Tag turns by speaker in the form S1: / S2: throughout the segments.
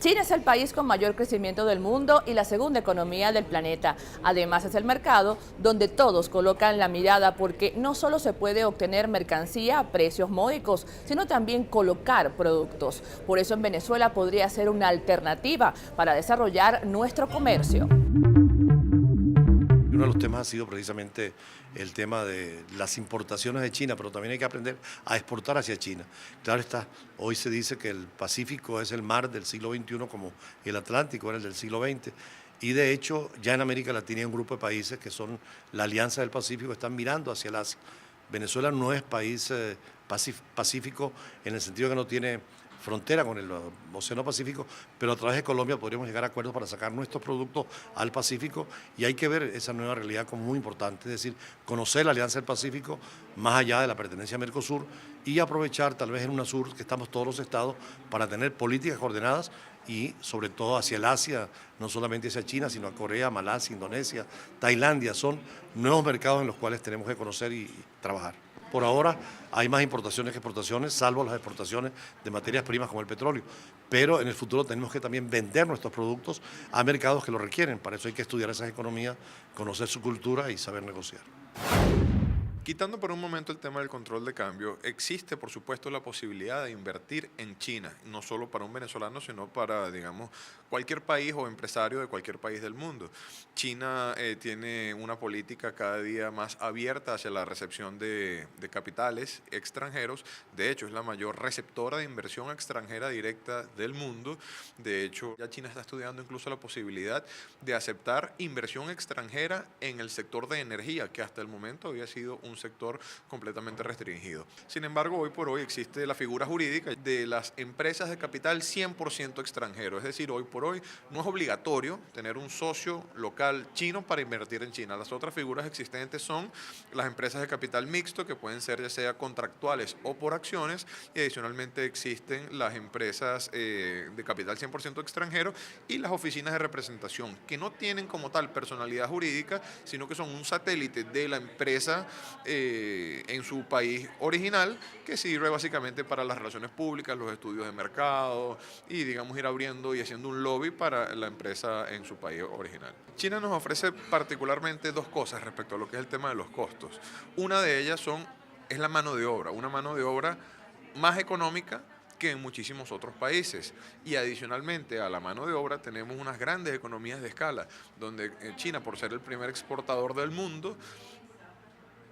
S1: China es el país con mayor crecimiento del mundo y la segunda economía del planeta. Además, es el mercado donde todos colocan la mirada porque no solo se puede obtener mercancía a precios módicos, sino también colocar productos. Por eso en Venezuela podría ser una alternativa para desarrollar nuestro comercio.
S2: Uno de los temas ha sido precisamente el tema de las importaciones de China, pero también hay que aprender a exportar hacia China. Claro está, hoy se dice que el Pacífico es el mar del siglo XXI como el Atlántico era el del siglo XX. Y de hecho, ya en América Latina hay un grupo de países que son la Alianza del Pacífico, están mirando hacia el Asia. Venezuela no es país pacífico en el sentido que no tiene frontera con el Océano Pacífico, pero a través de Colombia podríamos llegar a acuerdos para sacar nuestros productos al Pacífico y hay que ver esa nueva realidad como muy importante, es decir, conocer la Alianza del Pacífico más allá de la pertenencia a Mercosur y aprovechar tal vez en UNASUR, que estamos todos los estados, para tener políticas coordenadas y sobre todo hacia el Asia, no solamente hacia China, sino a Corea, Malasia, Indonesia, Tailandia, son nuevos mercados en los cuales tenemos que conocer y trabajar. Por ahora hay más importaciones que exportaciones, salvo las exportaciones de materias primas como el petróleo. Pero en el futuro tenemos que también vender nuestros productos a mercados que lo requieren. Para eso hay que estudiar esas economías, conocer su cultura y saber negociar.
S3: Quitando por un momento el tema del control de cambio, existe por supuesto la posibilidad de invertir en China, no solo para un venezolano, sino para, digamos, cualquier país o empresario de cualquier país del mundo. China tiene una política cada día más abierta hacia la recepción de capitales extranjeros. De hecho, es la mayor receptora de inversión extranjera directa del mundo. De hecho, ya China está estudiando incluso la posibilidad de aceptar inversión extranjera en el sector de energía, que hasta el momento había sido un sector completamente restringido. Sin embargo, hoy por hoy existe la figura jurídica de las empresas de capital 100% extranjero, es decir, hoy por hoy no es obligatorio tener un socio local chino para invertir en China. Las otras figuras existentes son las empresas de capital mixto, que pueden ser ya sea contractuales o por acciones, y adicionalmente existen las empresas de capital 100% extranjero y las oficinas de representación, que no tienen como tal personalidad jurídica, sino que son un satélite de la empresa en su país original, que sirve básicamente para las relaciones públicas, los estudios de mercado y, digamos, ir abriendo y haciendo un lobby para la empresa en su país original. China nos ofrece particularmente dos cosas respecto a lo que es el tema de los costos. Una de ellas es la mano de obra, una mano de obra más económica que en muchísimos otros países. Y adicionalmente a la mano de obra tenemos unas grandes economías de escala, donde China, por ser el primer exportador del mundo,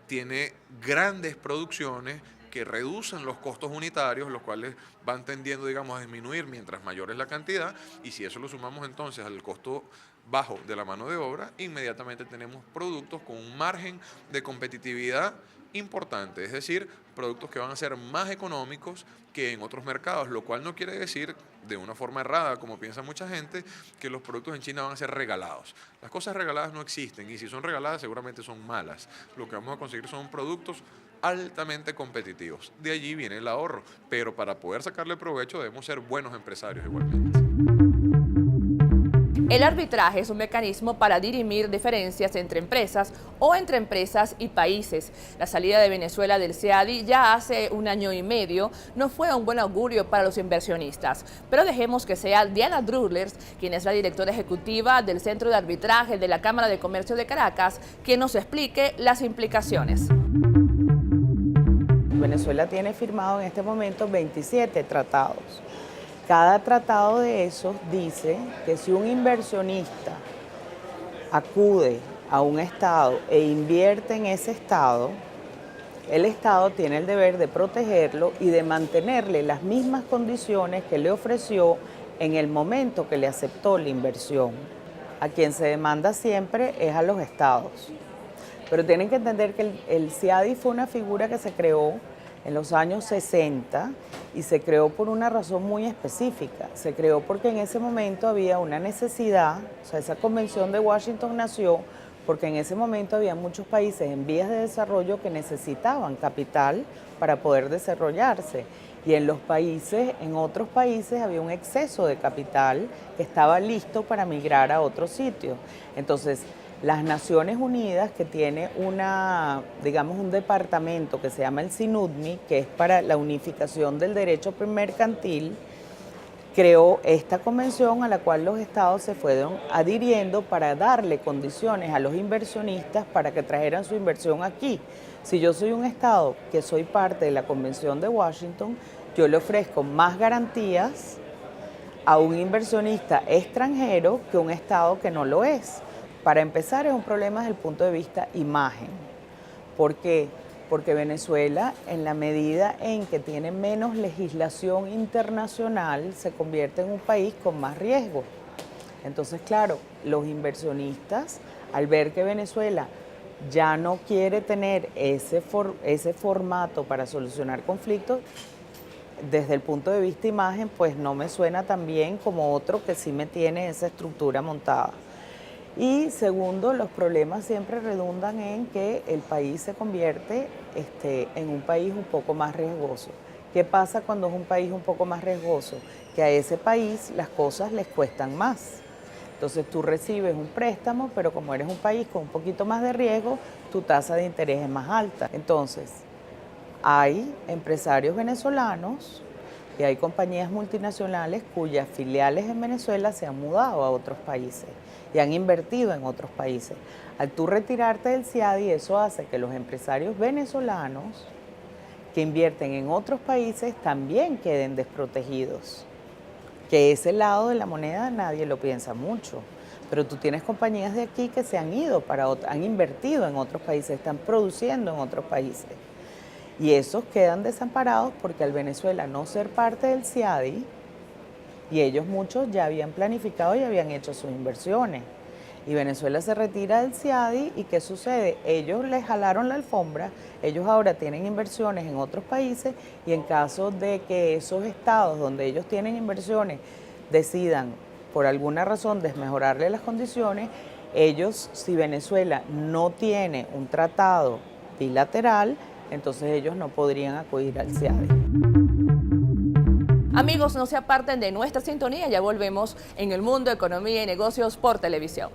S3: tiene grandes producciones que reducen los costos unitarios, los cuales van tendiendo, digamos, a disminuir mientras mayor es la cantidad, y si eso lo sumamos entonces al costo bajo de la mano de obra, inmediatamente tenemos productos con un margen de competitividad importante, es decir, productos que van a ser más económicos que en otros mercados, lo cual no quiere decir, de una forma errada, como piensa mucha gente, que los productos en China van a ser regalados. Las cosas regaladas no existen, y si son regaladas seguramente son malas. Lo que vamos a conseguir son productos altamente competitivos. De allí viene el ahorro, pero para poder sacarle provecho debemos ser buenos empresarios igualmente.
S1: El arbitraje es un mecanismo para dirimir diferencias entre empresas o entre empresas y países. La salida de Venezuela del CEADI ya hace un año y medio no fue un buen augurio para los inversionistas. Pero dejemos que sea Diana Drullers, quien es la directora ejecutiva del Centro de Arbitraje de la Cámara de Comercio de Caracas, quien nos explique las implicaciones.
S4: Venezuela tiene firmado en este momento 27 tratados. Cada tratado de esos dice que si un inversionista acude a un estado e invierte en ese estado, el estado tiene el deber de protegerlo y de mantenerle las mismas condiciones que le ofreció en el momento que le aceptó la inversión. A quien se demanda siempre es a los estados. Pero tienen que entender que el CEADI fue una figura que se creó en los años 60 y se creó por una razón muy específica. Se creó porque en ese momento había una necesidad, o sea, esa convención de Washington nació porque en ese momento había muchos países en vías de desarrollo que necesitaban capital para poder desarrollarse. Y en otros países había un exceso de capital que estaba listo para migrar a otros sitios. Entonces, las Naciones Unidas, que tiene un departamento que se llama el SINUDMI, que es para la unificación del derecho mercantil, creó esta convención a la cual los estados se fueron adhiriendo para darle condiciones a los inversionistas para que trajeran su inversión aquí. Si yo soy un estado que soy parte de la Convención de Washington, yo le ofrezco más garantías a un inversionista extranjero que un estado que no lo es. Para empezar, es un problema desde el punto de vista imagen. ¿Por qué? Porque Venezuela, en la medida en que tiene menos legislación internacional, se convierte en un país con más riesgo. Entonces, claro, los inversionistas, al ver que Venezuela ya no quiere tener ese formato para solucionar conflictos, desde el punto de vista imagen, pues no me suena tan bien como otro que sí me tiene esa estructura montada. Y segundo, los problemas siempre redundan en que el país se convierte en un país un poco más riesgoso. ¿Qué pasa cuando es un país un poco más riesgoso? Que a ese país las cosas les cuestan más. Entonces tú recibes un préstamo, pero como eres un país con un poquito más de riesgo, tu tasa de interés es más alta. Entonces, hay empresarios venezolanos y hay compañías multinacionales cuyas filiales en Venezuela se han mudado a otros países y han invertido en otros países. Al tú retirarte del CIADI, eso hace que los empresarios venezolanos que invierten en otros países también queden desprotegidos. Que ese lado de la moneda nadie lo piensa mucho, pero tú tienes compañías de aquí que se han ido han invertido en otros países, están produciendo en otros países. Y esos quedan desamparados porque al Venezuela no ser parte del CIADI, y ellos muchos ya habían planificado y habían hecho sus inversiones. Y Venezuela se retira del CIADI y ¿qué sucede? Ellos les jalaron la alfombra, ellos ahora tienen inversiones en otros países y en caso de que esos estados donde ellos tienen inversiones decidan por alguna razón desmejorarle las condiciones, ellos, si Venezuela no tiene un tratado bilateral, entonces ellos no podrían acudir al CIADI.
S1: Amigos, no se aparten de nuestra sintonía, ya volvemos en El Mundo, Economía y Negocios por Televisión.